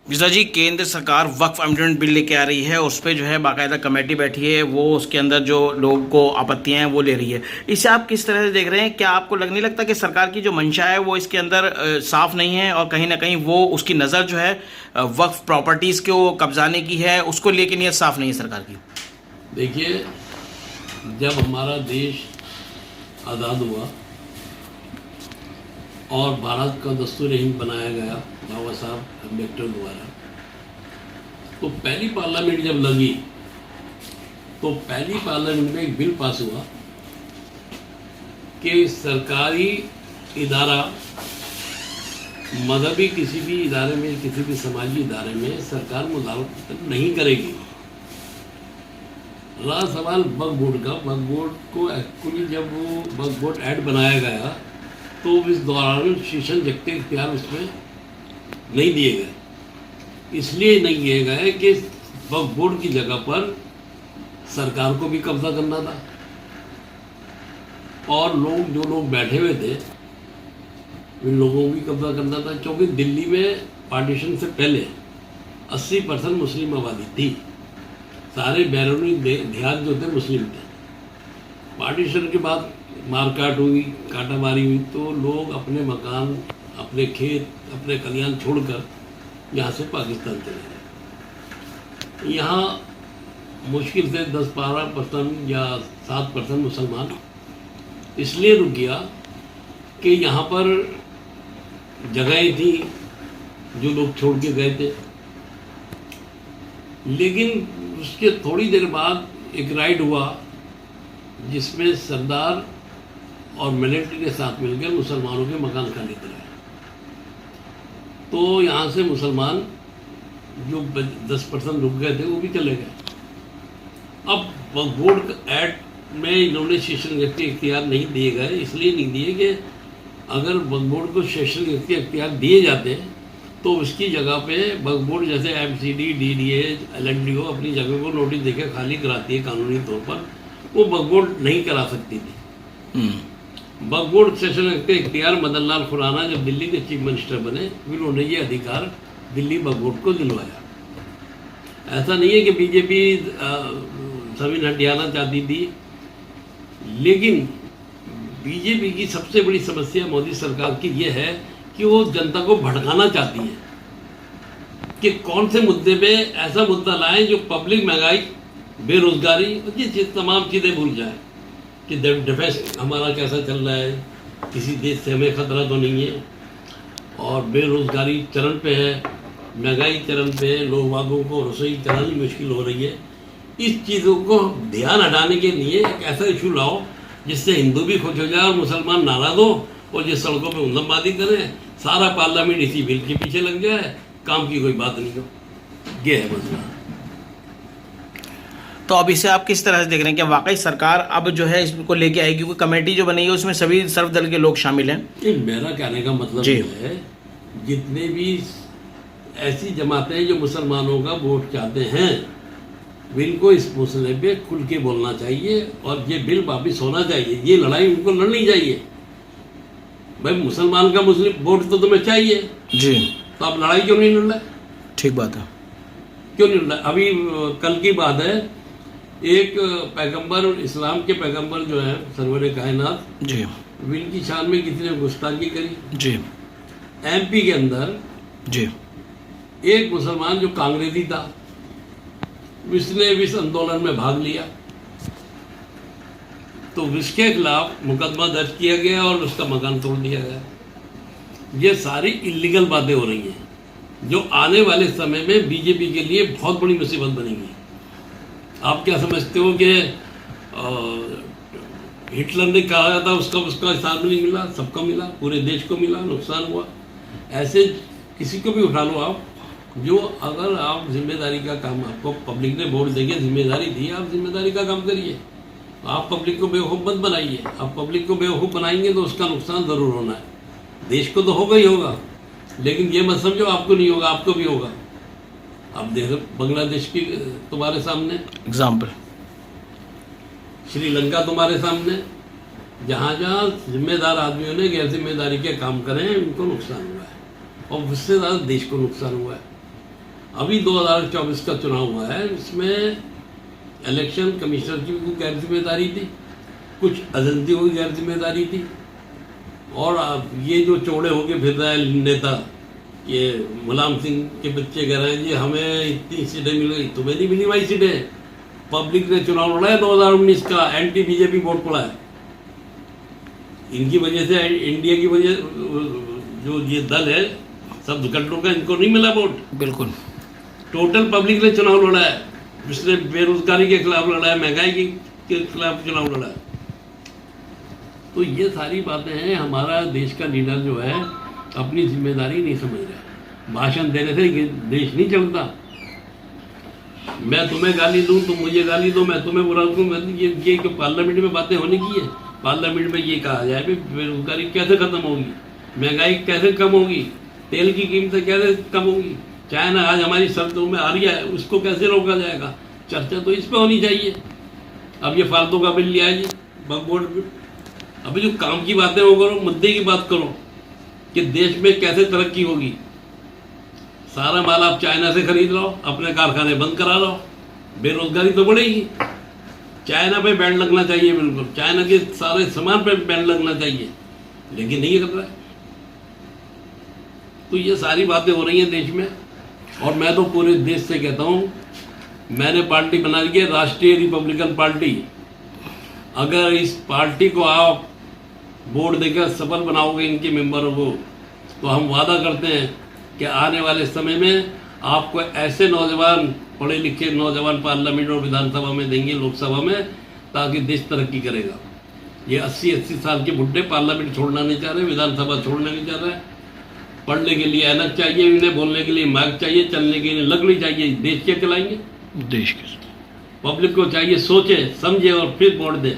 मिश्रा जी, केंद्र सरकार वक्फ amendment bill लेके आ रही है। उस पर जो है बाकायदा कमेटी बैठी है, वो उसके अंदर जो लोगों को आपत्तियां हैं वो ले रही है। इसे आप किस तरह से देख रहे हैं? क्या आपको लग नहीं लगता कि सरकार की जो मंशा है वो इसके अंदर साफ नहीं है, और कहीं ना कहीं वो उसकी नज़र जो है वक्फ प्रॉपर्टीज़ को कब्जाने की है, उसको लेके नीयत साफ नहीं है सरकार की? देखिए, जब हमारा देश आज़ाद हुआ और भारत का दस्तूर हिंद बनाया गया बाबा साहब अम्बेडकर द्वारा, तो पहली पार्लियामेंट जब लगी तो पहली पार्लियामेंट में एक बिल पास हुआ कि सरकारी इदारा, मजहबी किसी भी इदारे में, किसी भी समाजी इदारे में सरकार मुदाखलत नहीं करेगी। रहा सवाल वक्फ बोर्ड का। वक्फ बोर्ड को एक्चुअली जब वो वक्फ बोर्ड एक्ट बनाया गया तो इस दौरान शीशन जगते इख्तियार उसमें नहीं दिए गए। इसलिए नहीं दिए गए कि वक्फ बोर्ड की जगह पर सरकार को भी कब्जा करना था, और जो लोग बैठे हुए थे उन लोगों को भी कब्जा करना था, क्योंकि दिल्ली में पार्टीशन से पहले 80% मुस्लिम आबादी थी। सारे बैरूनी देहात जो थे मुस्लिम थे। पार्टीशन के बाद मारकाट हुई, काटामारी हुई, तो लोग अपने मकान, अपने खेत, अपने खलियान छोड़कर यहाँ से पाकिस्तान चले गए। यहाँ मुश्किल से 10-12% या 7% मुसलमान इसलिए रुक गया कि यहाँ पर जगहें थी जो लोग छोड़ के गए थे। लेकिन उसके थोड़ी देर बाद एक राइड हुआ जिसमें सरदार और मिलिट्री के साथ मिलकर मुसलमानों के मकान खाली कराए। तो यहाँ से मुसलमान जो 10% रुक गए थे वो भी चले गए। अब वक्फ बोर्ड एक्ट में इन्होंने सेशन के इख्तियार नहीं दिए गए, इसलिए नहीं दिए कि अगर वक्फ बोर्ड को सेशन के इख्तियार दिए जाते तो उसकी जगह पे वक्फ बोर्ड जैसे MCD, DDA, LNDO अपनी जगह को नोटिस देकर खाली कराती है कानूनी तौर पर, वो वक्फ बोर्ड नहीं करा सकती थी। वक्फ बोर्ड सेशन के इख्तियार मदन लाल खुराना जब दिल्ली के चीफ मिनिस्टर बने, उन्होंने ये अधिकार दिल्ली वक्फ बोर्ड को दिलवाया। ऐसा नहीं है कि बीजेपी जमीन हटियाना चाहती थी, लेकिन बीजेपी की सबसे बड़ी समस्या मोदी सरकार की ये है कि वो जनता को भड़काना चाहती है कि कौन से मुद्दे पे ऐसा मुद्दा लाएं जो पब्लिक महंगाई, बेरोजगारी, ये तमाम चीज़ें भूल जाए कि डिफेंस हमारा कैसा चल रहा है, किसी देश से हमें खतरा तो नहीं है, और बेरोजगारी चरण पे है, महंगाई चरण पे है, लोग वागों को रसोई चलानी मुश्किल हो रही है। इस चीज़ों को ध्यान हटाने के लिए एक ऐसा इशू लाओ जिससे हिंदू भी खुश हो जाए और मुसलमान नाराज हो, और जिस सड़कों पे हुंदमबाजी करें, सारा पार्लियामेंट इसी बिल के पीछे लग जाए, काम की कोई बात नहीं हो। ये है मसला। तो अब इसे आप किस तरह से देख रहे हैं? क्या वाकई सरकार अब जो है इसको लेके आएगी? क्योंकि कमेटी जो बनी है उसमें सभी सर्वदल के लोग शामिल हैं। मेरा कहने का मतलब ये है, जितने भी ऐसी जमातें जो मुसलमानों का वोट चाहते हैं, इनको इस मसले पे खुल के बोलना चाहिए और ये बिल वापिस होना चाहिए। ये लड़ाई उनको लड़नी चाहिए। भाई, मुसलमान का मुस्लिम वोट तो तुम्हें चाहिए जी, तो आप लड़ाई क्यों नहीं लड़ रहे? ठीक बात है, क्यों नहीं लड़ रहे? अभी कल की बात है, एक पैगंबर, इस्लाम के पैगंबर जो है सरवर कायनात जी, इनकी शान में किसी ने गुस्ताखी करी जी, MP के अंदर। जी, एक मुसलमान जो कांग्रेसी था, उसने इस आंदोलन में भाग लिया, तो उसके खिलाफ मुकदमा दर्ज किया गया और उसका मकान तोड़ दिया गया। ये सारी इलीगल बातें हो रही हैं जो आने वाले समय में बीजेपी के लिए बहुत बड़ी मुसीबत बनेगी। आप क्या समझते हो कि हिटलर ने कहा था उसका हिसाब नहीं मिला, सबको मिला, पूरे देश को मिला, नुकसान हुआ। ऐसे किसी को भी उठा लो आप, जो अगर आप जिम्मेदारी का काम, आपको पब्लिक ने वोट देके जिम्मेदारी दी, आप जिम्मेदारी का काम करिए। आप पब्लिक को बेवकूफ़ मत बनाइए। आप पब्लिक को बेवकूफ़ बनाएंगे तो उसका नुकसान ज़रूर होना है। देश को तो होगा ही होगा, लेकिन ये मत समझो आपको नहीं होगा, आपको भी होगा। आप देखो बांग्लादेश की तुम्हारे सामने एग्जाम्पल, श्रीलंका तुम्हारे सामने, जहाँ जहाँ जिम्मेदार आदमियों ने गैर जिम्मेदारी के काम करें उनको नुकसान हुआ है, और उससे ज़्यादा देश को नुकसान हुआ है। अभी 2024 का चुनाव हुआ है, इसमें इलेक्शन कमिश्नर की भी गैर जिम्मेदारी थी, कुछ एजेंसियों की गैर जिम्मेदारी थी, और अब ये जो चौड़े होके फिर रहा है नेता, ये मुलायम सिंह के बच्चे कह रहे हैं जी हमें इतनी सीटें मिल गई, तुम्हें नहीं मिली भाई सीटें। पब्लिक ने चुनाव लड़ा है 2019 का, एंटी बीजेपी वोट पड़ा है। इनकी वजह से, इंडिया की वजह, जो ये दल है सब गठबंधन का, इनको नहीं मिला वोट। बिल्कुल। टोटल पब्लिक ने चुनाव लड़ा है, जिसने बेरोजगारी के खिलाफ लड़ा है, महंगाई के खिलाफ चुनाव लड़ा है। तो ये सारी बातें हैं। हमारा देश का लीडर जो है अपनी जिम्मेदारी नहीं समझ रहा है। भाषण देने से ये देश नहीं चलता। मैं तुम्हें गाली दूं, तुम मुझे गाली दो, मैं तुम्हें बुरा दूं, ये पार्लियामेंट में बातें होने की है। पार्लियामेंट में ये कहा जाए कि बेरोजगारी कैसे खत्म होगी, महंगाई कैसे कम होगी, तेल की कीमतें कैसे कम होगी, चाइना आज हमारी शर्तों में आ रही है, उसको कैसे रोका जाएगा। चर्चा तो इस पे होनी चाहिए। अब ये फालतू का बिल लिया है जी वक्फ बोर्ड पे। अभी जो काम की बातें वो करो, मुद्दे की बात करो कि देश में कैसे तरक्की होगी। सारा माल आप चाइना से खरीद लो, अपने कारखाने बंद करा लो, बेरोजगारी तो बढ़ेगी। चाइना पे बैन लगना चाहिए, बिल्कुल चाइना के सारे सामान पे बैन लगना चाहिए, लेकिन नहीं कर रहा है। तो ये सारी बातें हो रही हैं देश में। और मैं तो पूरे देश से कहता हूँ, मैंने पार्टी बना ली है राष्ट्रीय रिपब्लिकन पार्टी। अगर इस पार्टी को आप वोट देकर सफल बनाओगे इनके मेंबरों को, तो हम वादा करते हैं कि आने वाले समय में आपको ऐसे नौजवान, पढ़े लिखे नौजवान पार्लियामेंट और विधानसभा में देंगे, लोकसभा में, ताकि देश तरक्की करेगा। ये 80-80 साल के बुढ़े पार्लियामेंट छोड़ना नहीं चाह रहे, विधानसभा छोड़ना नहीं चाह रहे। पढ़ने के लिए ऐनक चाहिए इन्हें, बोलने के लिए माइक चाहिए, चलने के लिए लकड़ी चाहिए। देश क्या चलाएंगे? देश के पब्लिक को चाहिए सोचे समझे और फिर वोट दे।